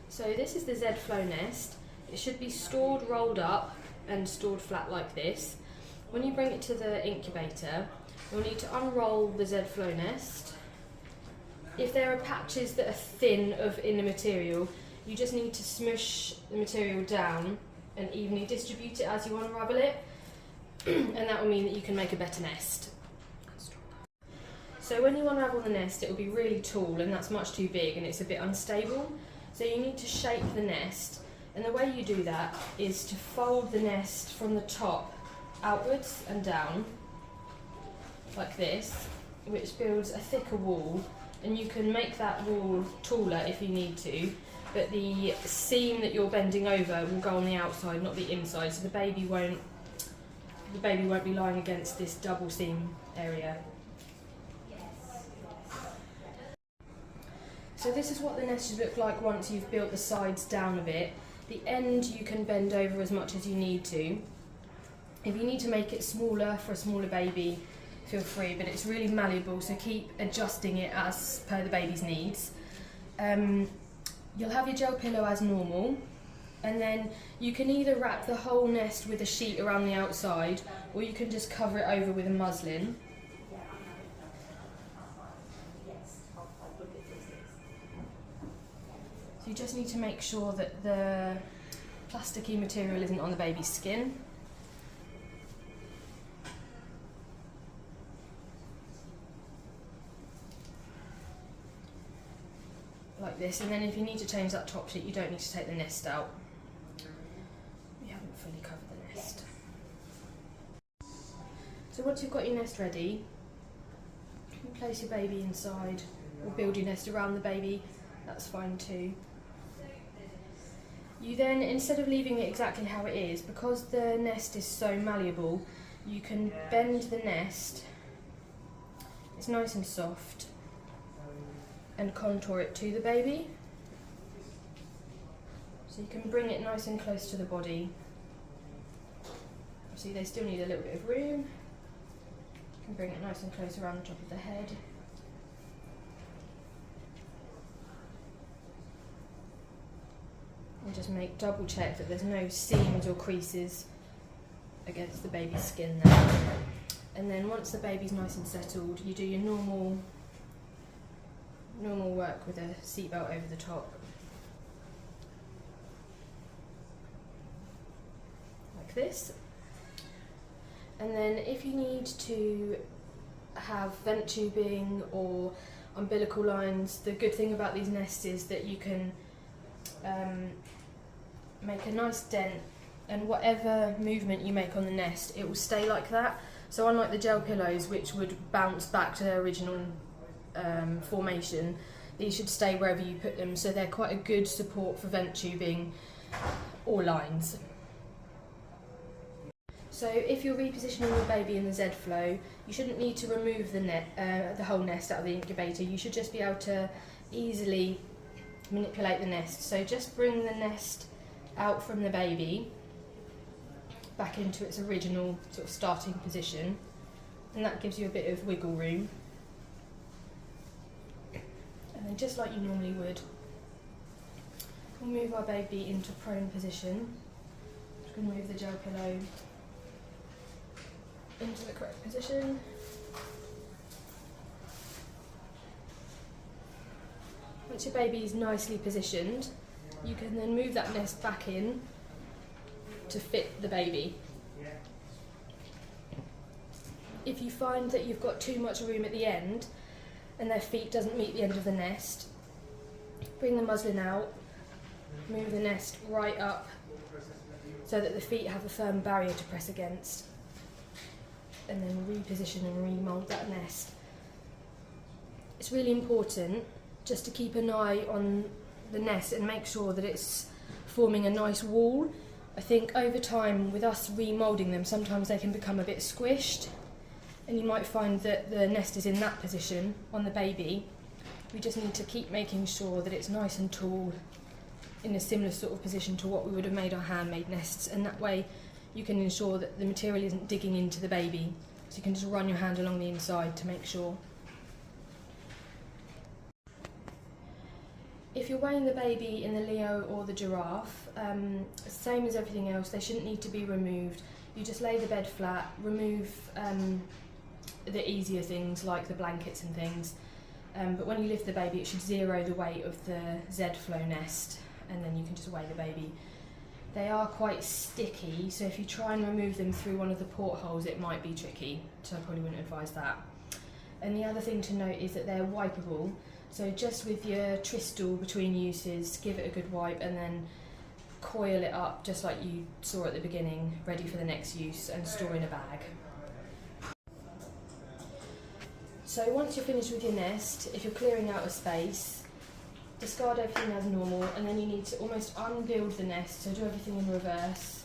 So this is the Z Flow nest. It should be stored rolled up and stored flat like this. When you bring it to the incubator, you'll need to unroll the Z Flow nest. If there are patches that are thin in the material, you just need to smush the material down and evenly distribute it as you unravel it, and that will mean that you can make a better nest. So when you unravel the nest, it will be really tall, and that's much too big and it's a bit unstable. So you need to shape the nest, and the way you do that is to fold the nest from the top outwards and down like this, which builds a thicker wall, and you can make that wall taller if you need to, but the seam that you're bending over will go on the outside, not the inside, so the baby won't be lying against this double seam area. So this is what the nest should look like once you've built the sides down a bit. The end you can bend over as much as you need to. If you need to make it smaller for a smaller baby, feel free, but it's really malleable, so keep adjusting it as per the baby's needs. You'll have your gel pillow as normal, and then you can either wrap the whole nest with a sheet around the outside, or you can just cover it over with a muslin. So you just need to make sure that the plasticky material isn't on the baby's skin. Like this, and then if you need to change that top sheet, you don't need to take the nest out. You haven't fully covered the nest. So once you've got your nest ready, you can place your baby inside, or build your nest around the baby, that's fine too. You then, instead of leaving it exactly how it is, because the nest is so malleable, you can bend the nest, it's nice and soft, and contour it to the baby. So you can bring it nice and close to the body. See, they still need a little bit of room. You can bring it nice and close around the top of the head. And just double check that there's no seams or creases against the baby's skin there. And then once the baby's nice and settled, you do your normal work with a seatbelt over the top. Like this. And then if you need to have vent tubing or umbilical lines, the good thing about these nests is that you can make a nice dent, and whatever movement you make on the nest, it will stay like that. So unlike the gel pillows, which would bounce back to their original formation, these should stay wherever you put them, so they're quite a good support for vent tubing or lines. So if you're repositioning your baby in the Z Flow, you shouldn't need to remove the whole nest out of the incubator. You should just be able to easily manipulate the nest. So just bring the nest out from the baby back into its original sort of starting position, and that gives you a bit of wiggle room. And then just like you normally would, we'll move our baby into prone position. Just going to move the gel pillow into the correct position. Once your baby is nicely positioned, you can then move that nest back in to fit the baby. If you find that you've got too much room at the end and their feet doesn't meet the end of the nest, bring the muslin out, move the nest right up so that the feet have a firm barrier to press against, and then reposition and remould that nest. It's really important just to keep an eye on the nest and make sure that it's forming a nice wall. I think over time, with us remoulding them, sometimes they can become a bit squished, and you might find that the nest is in that position on the baby. We just need to keep making sure that it's nice and tall, in a similar sort of position to what we would have made our handmade nests, and that way you can ensure that the material isn't digging into the baby, so you can just run your hand along the inside to make sure. if you're weighing the baby in the Leo or the giraffe, same as everything else, they shouldn't need to be removed. You just lay the bed flat, remove the easier things like the blankets and things, but when you lift the baby it should zero the weight of the Z-flow nest, and then you can just weigh the baby. They are quite sticky, so if you try and remove them through one of the portholes it might be tricky, so I probably wouldn't advise that. And the other thing to note is that they're wipeable, so just with your Tristle between uses, give it a good wipe and then coil it up just like you saw at the beginning, ready for the next use, and store in a bag. So once you're finished with your nest, if you're clearing out a space, discard everything as normal, and then you need to almost unbuild the nest, so do everything in reverse.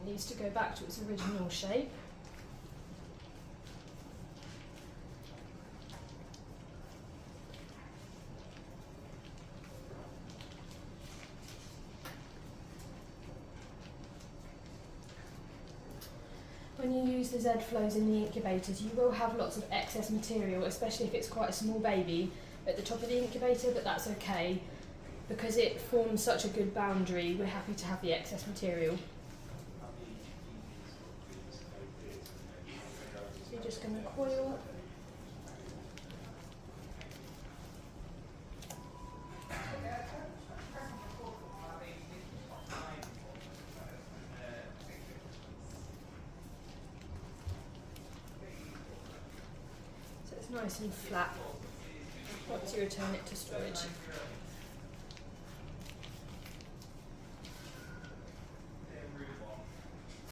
It needs to go back to its original shape. When you use the Z-flows in the incubators, you will have lots of excess material, especially if it's quite a small baby at the top of the incubator, but that's okay. Because it forms such a good boundary, we're happy to have the excess material. So you're just going to coil. Nice and flat once you return it to storage.